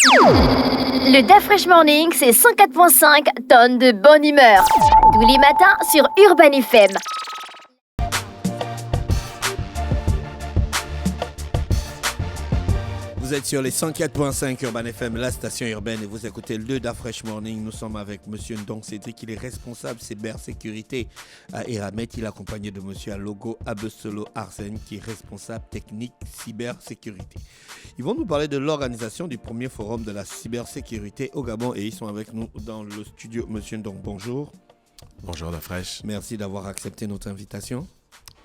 Le DAF Fresh Morning, c'est 104.5 tonnes de bonne humeur. Tous les matins sur Urban FM. Vous êtes sur les 104.5 Urban FM, la station urbaine, et vous écoutez le DAF Fresh Morning. Nous sommes avec M. Ndong Cédric, il est responsable cybersécurité à Eramet. Il est accompagné de M. Alogo Abesolo Arsène, qui est responsable technique cybersécurité. Ils vont nous parler de l'organisation du premier forum de la cybersécurité au Gabon, et ils sont avec nous dans le studio. M. Ndong, bonjour. Bonjour DAF Fresh. Merci d'avoir accepté notre invitation.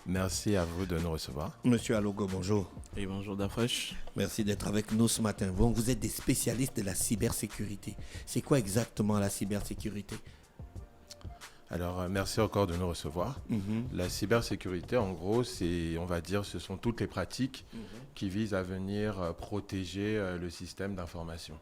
Merci à vous de nous recevoir. Monsieur Alogo, bonjour. Et bonjour DAF Fresh. Merci d'être avec nous ce matin. Bon, vous êtes des spécialistes de la cybersécurité. C'est quoi exactement la cybersécurité? Alors, merci encore de nous recevoir. La cybersécurité, en gros, on va dire, ce sont toutes les pratiques qui visent à venir protéger le système d'information.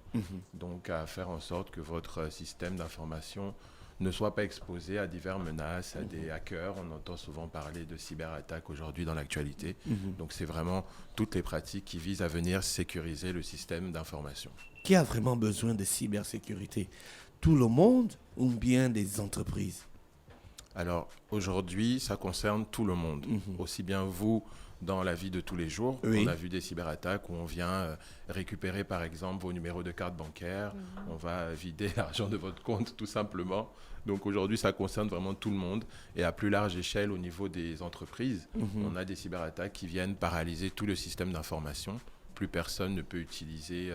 Donc, à faire en sorte que votre système d'information ne soit pas exposé à diverses menaces, à des hackers. On entend souvent parler de cyberattaques aujourd'hui dans l'actualité. Donc, c'est vraiment toutes les pratiques qui visent à venir sécuriser le système d'information. Qui a vraiment besoin de cybersécurité? Tout le monde ou bien des entreprises? Alors, aujourd'hui, ça concerne tout le monde. Aussi bien vous, dans la vie de tous les jours. Oui. On a vu des cyberattaques où on vient récupérer, par exemple, vos numéros de carte bancaire. On va vider l'argent de votre compte, tout simplement. Donc, aujourd'hui, ça concerne vraiment tout le monde. Et à plus large échelle, au niveau des entreprises, on a des cyberattaques qui viennent paralyser tout le système d'information. Plus personne ne peut utiliser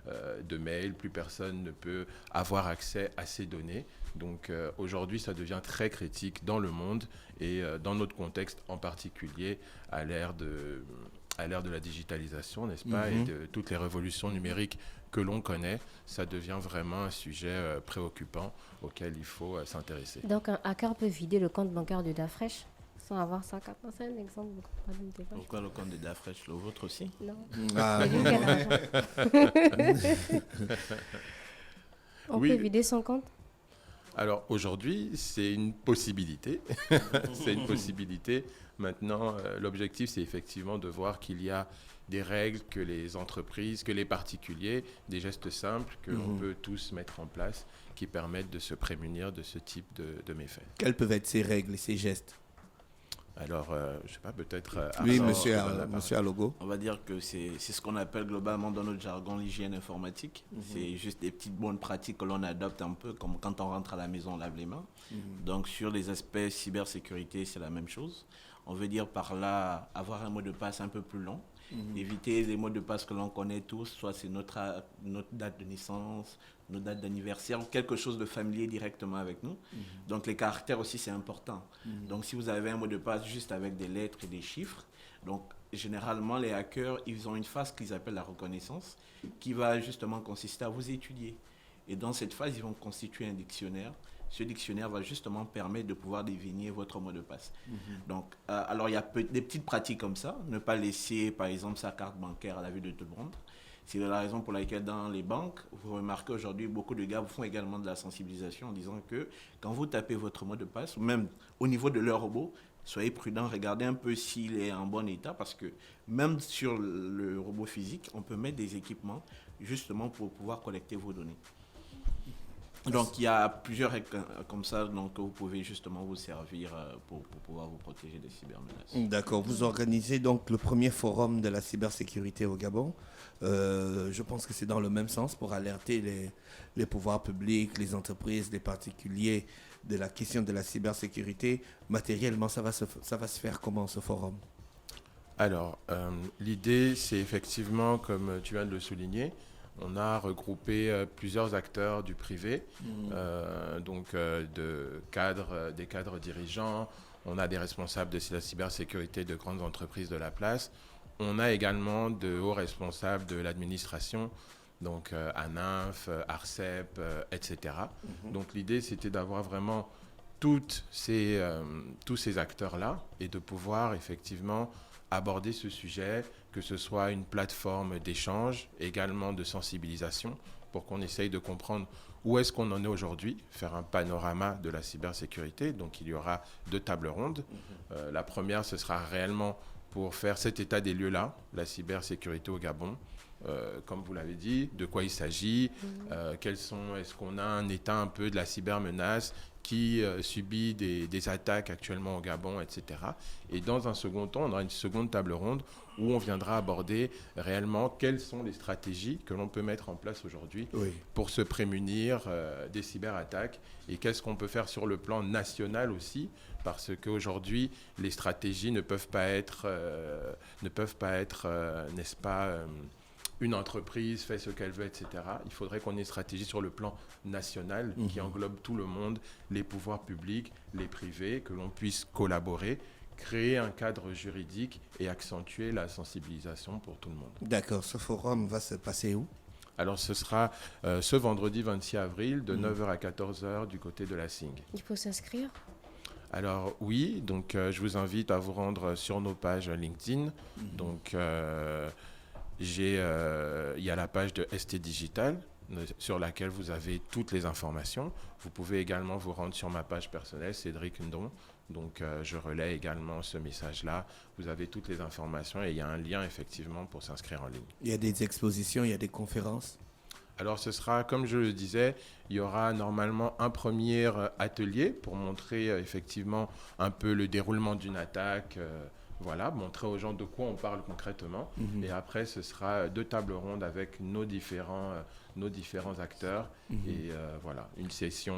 de mail, plus personne ne peut avoir accès à ces données. Donc aujourd'hui, ça devient très critique dans le monde et dans notre contexte en particulier à l'ère de la digitalisation, n'est-ce pas, et de toutes les révolutions numériques que l'on connaît. Ça devient vraiment un sujet préoccupant auquel il faut s'intéresser. Donc un hacker peut vider le compte bancaire de DAF Fresh sans avoir sa carte. C'est un exemple. Pourquoi le compte de DAF Fresh, le vôtre aussi? Non. Ah, On Oui. peut vider son compte? Alors aujourd'hui, c'est une possibilité. C'est une possibilité. Maintenant, l'objectif, c'est effectivement de voir qu'il y a des règles que les entreprises, que les particuliers, des gestes simples que l'on peut tous mettre en place qui permettent de se prémunir de ce type de méfaits. Quelles peuvent être ces règles et ces gestes? Alors, je ne sais pas, peut-être... Oui, Arnaud, monsieur Alogo. On va dire que c'est ce qu'on appelle globalement dans notre jargon l'hygiène informatique. C'est juste des petites bonnes pratiques que l'on adopte un peu, comme quand on rentre à la maison, on lave les mains. Donc sur les aspects cybersécurité, c'est la même chose. On veut dire par là avoir un mot de passe un peu plus long. Éviter les mots de passe que l'on connaît tous, soit c'est notre date de naissance, notre date d'anniversaire, ou quelque chose de familier directement avec nous. Donc les caractères aussi, c'est important. Donc si vous avez un mot de passe juste avec des lettres et des chiffres, donc généralement les hackers, ils ont une phase qu'ils appellent la reconnaissance, qui va justement consister à vous étudier. Et dans cette phase, ils vont constituer un dictionnaire. Ce dictionnaire va justement permettre de pouvoir deviner votre mot de passe. Donc, alors il y a des petites pratiques comme ça. Ne pas laisser, par exemple, sa carte bancaire à la vue de tout le monde. C'est la raison pour laquelle dans les banques, vous remarquez aujourd'hui, beaucoup de gars font également de la sensibilisation en disant que quand vous tapez votre mot de passe, ou même au niveau de leur robot, soyez prudent, regardez un peu s'il est en bon état, parce que même sur le robot physique, on peut mettre des équipements justement pour pouvoir collecter vos données. Donc il y a plusieurs règles comme ça donc, que vous pouvez justement vous servir pour pouvoir vous protéger des cybermenaces. D'accord. Vous organisez donc le premier forum de la cybersécurité au Gabon. Je pense que c'est dans le même sens pour alerter les pouvoirs publics, les entreprises, les particuliers de la question de la cybersécurité. Matériellement, ça va se faire comment ce forum? Alors, l'idée, c'est effectivement, comme tu viens de le souligner, on a regroupé plusieurs acteurs du privé, des cadres dirigeants, on a des responsables de la cybersécurité de grandes entreprises de la place, on a également de hauts responsables de l'administration, donc ANINF, ARCEP, etc. Donc l'idée, c'était d'avoir vraiment tous ces acteurs-là et de pouvoir effectivement aborder ce sujet, que ce soit une plateforme d'échange, également de sensibilisation, pour qu'on essaye de comprendre où est-ce qu'on en est aujourd'hui, faire un panorama de la cybersécurité. Donc il y aura 2 tables rondes. La première, ce sera réellement pour faire cet état des lieux-là, la cybersécurité au Gabon, comme vous l'avez dit, de quoi il s'agit, est-ce qu'on a un état un peu de la cybermenace qui subit des attaques actuellement au Gabon, etc. Et dans un second temps, on aura une seconde table ronde où on viendra aborder réellement quelles sont les stratégies que l'on peut mettre en place aujourd'hui pour se prémunir des cyberattaques et qu'est-ce qu'on peut faire sur le plan national aussi, parce qu'aujourd'hui, les stratégies ne peuvent pas être, n'est-ce pas, une entreprise fait ce qu'elle veut, etc. Il faudrait qu'on ait une stratégie sur le plan national qui englobe tout le monde, les pouvoirs publics, les privés, que l'on puisse collaborer, créer un cadre juridique et accentuer la sensibilisation pour tout le monde. D'accord, ce forum va se passer où? Alors ce sera ce vendredi 26 avril de 9h à 14h du côté de la SING. Il faut s'inscrire? Alors oui, donc je vous invite à vous rendre sur nos pages LinkedIn. Donc il y a la page de ST Digital sur laquelle vous avez toutes les informations. Vous pouvez également vous rendre sur ma page personnelle, Cédric Ndon. Donc je relais également ce message-là. Vous avez toutes les informations et il y a un lien effectivement pour s'inscrire en ligne. Il y a des expositions, il y a des conférences? Alors ce sera, comme je le disais, il y aura normalement un premier atelier pour montrer effectivement un peu le déroulement d'une attaque, voilà, montrer aux gens de quoi on parle concrètement. Et après, ce sera 2 tables rondes avec nos différents acteurs. Et voilà, une session.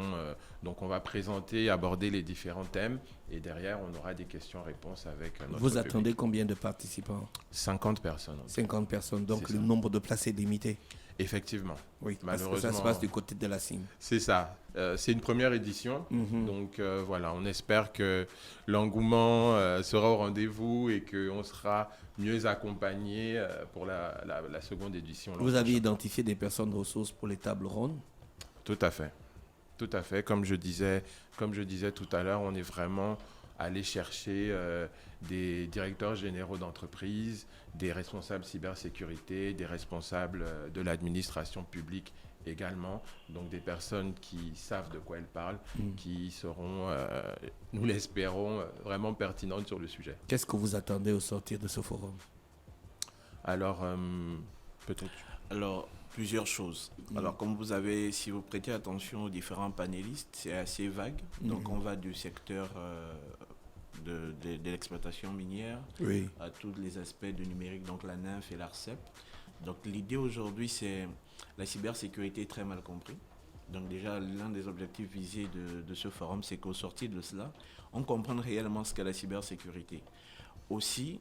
Donc, on va présenter, aborder les différents thèmes. Et derrière, on aura des questions-réponses avec notre Vous public. attendez combien de participants? 50 personnes. 50 personnes, donc C'est le ça. nombre de places est limité. Effectivement. Oui, parce que Malheureusement, ça se passe du côté de la SING. c'est ça. C'est une première édition. Donc voilà, on espère que l'engouement sera au rendez-vous et qu'on sera mieux accompagné pour la seconde édition. Vous avez identifié des personnes ressources pour les tables rondes? Tout à fait. Tout à fait. Comme je disais tout à l'heure, on est vraiment allé chercher des directeurs généraux d'entreprise, des responsables cybersécurité, des responsables de l'administration publique également, donc des personnes qui savent de quoi elles parlent, qui seront, nous l'espérons, vraiment pertinentes sur le sujet. Qu'est-ce que vous attendez au sortir de ce forum? Alors, peut-être... Alors, plusieurs choses. Alors, comme si vous prêtez attention aux différents panélistes, c'est assez vague. Donc, on va du secteur de l'exploitation minière à tous les aspects du numérique, donc la NINF et l'ARCEP. Donc, l'idée aujourd'hui, c'est la cybersécurité est très mal compris. Donc, déjà, l'un des objectifs visés de ce forum, c'est qu'au sortir de cela, on comprenne réellement ce qu'est la cybersécurité. Aussi,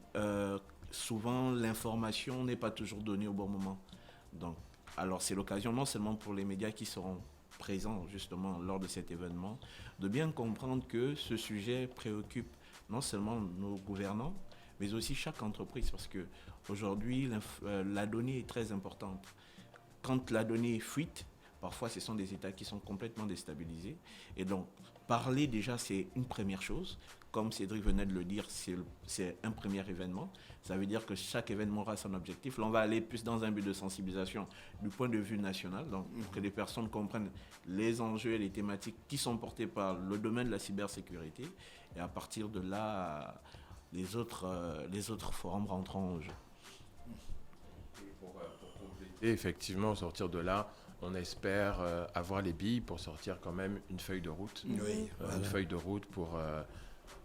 souvent, l'information n'est pas toujours donnée au bon moment. Donc, alors, c'est l'occasion non seulement pour les médias qui seront présents justement lors de cet événement, de bien comprendre que ce sujet préoccupe non seulement nos gouvernants, mais aussi chaque entreprise, parce qu'aujourd'hui, la donnée est très importante. Quand la donnée fuite, parfois ce sont des États qui sont complètement déstabilisés. Et donc, parler déjà, c'est une première chose. Comme Cédric venait de le dire, c'est un premier événement. Ça veut dire que chaque événement aura son objectif. Là, on va aller plus dans un but de sensibilisation du point de vue national, donc pour que les personnes comprennent les enjeux et les thématiques qui sont portés par le domaine de la cybersécurité. Et à partir de là, les autres forums rentreront en jeu. Pour compléter, effectivement, au sortir de là, on espère avoir les billes pour sortir quand même une feuille de route. Une feuille de route pour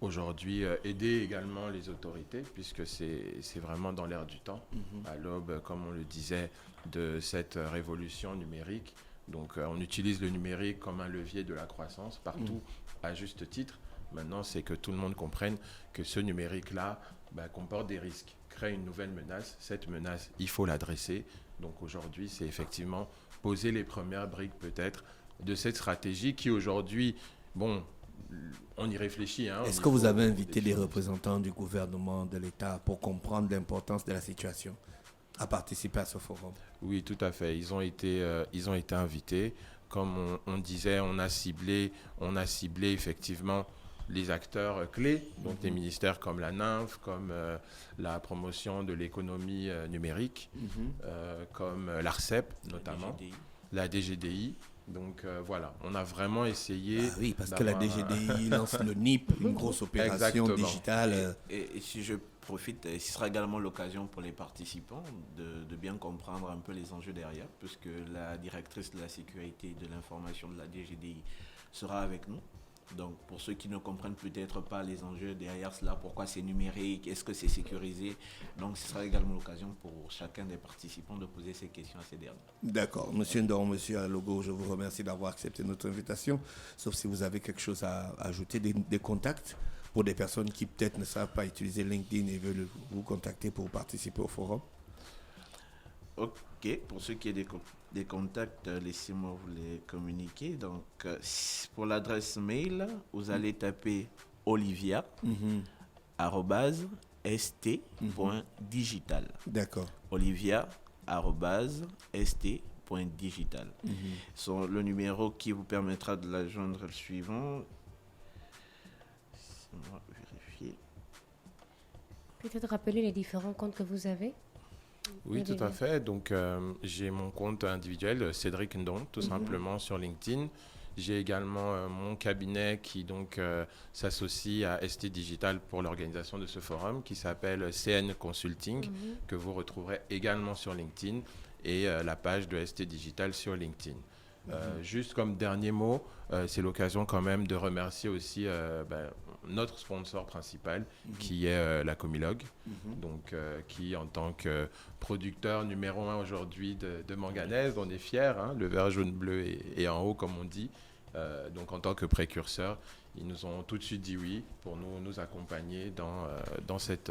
aujourd'hui aider également les autorités, puisque c'est vraiment dans l'air du temps, à l'aube, comme on le disait, de cette révolution numérique. Donc on utilise le numérique comme un levier de la croissance partout, à juste titre. Maintenant, c'est que tout le monde comprenne que ce numérique-là comporte des risques, crée une nouvelle menace. Cette menace, il faut l'adresser. Donc aujourd'hui, c'est effectivement poser les premières briques peut-être de cette stratégie qui aujourd'hui, bon, on y réfléchit. Est-ce que vous avez invité les représentants du gouvernement, de l'État, pour comprendre l'importance de la situation, à participer à ce forum? Oui, tout à fait. Ils ont été invités. Comme on disait, on a ciblé effectivement les acteurs clés, donc des ministères comme la NINF, comme la promotion de l'économie numérique, comme l'ARCEP notamment, la DGDI, Donc voilà, on a vraiment essayé. Ah oui, parce que la DGDI lance le NIP, une grosse opération Exactement. digitale. Et si je profite, ce sera également l'occasion pour les participants de bien comprendre un peu les enjeux derrière, puisque la directrice de la sécurité et de l'information de la DGDI sera avec nous. Donc pour ceux qui ne comprennent peut-être pas les enjeux derrière cela, pourquoi c'est numérique, est-ce que c'est sécurisé, donc ce sera également l'occasion pour chacun des participants de poser ces questions à ces derniers. D'accord. Monsieur Ndong, monsieur Alogo, je vous remercie d'avoir accepté notre invitation, sauf si vous avez quelque chose à ajouter, des contacts pour des personnes qui peut-être ne savent pas utiliser LinkedIn et veulent vous contacter pour participer au forum. Ok, pour ceux qui ont des contacts, laissez-moi vous les communiquer. Donc, pour l'adresse mail, vous allez taper olivia @st.digital. D'accord. Olivia @st.digital. Le numéro qui vous permettra de la joindre est le suivant. Laissez-moi vérifier. Peut-être rappeler les différents comptes que vous avez. Oui, tout à fait. Donc, j'ai mon compte individuel, Cédric Ndong, tout simplement sur LinkedIn. J'ai également mon cabinet qui donc s'associe à ST Digital pour l'organisation de ce forum qui s'appelle CN Consulting, que vous retrouverez également sur LinkedIn et la page de ST Digital sur LinkedIn. Juste comme dernier mot, c'est l'occasion quand même de remercier aussi notre sponsor principal qui est la Comilogue, donc qui en tant que producteur numéro 1 aujourd'hui de manganèse, on est fiers, hein, le vert jaune bleu est en haut comme on dit, donc en tant que précurseur, ils nous ont tout de suite dit oui pour nous accompagner dans cette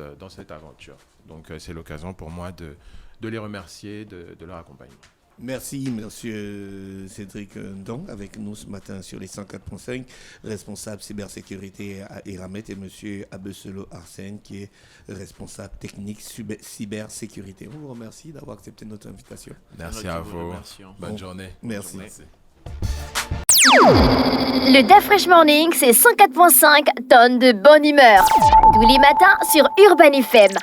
aventure. Donc c'est l'occasion pour moi de les remercier de leur accompagnement. Merci, monsieur Cédric Ndong, avec nous ce matin sur les 104.5, responsable cybersécurité à Eramet, et monsieur Abeselo Arsène, qui est responsable technique cybersécurité. On vous remercie d'avoir accepté notre invitation. Merci à vous. Bonne journée. Merci. Le DAF Fresh Morning, c'est 104.5 tonnes de bonne humeur. Tous les matins sur Urban FM.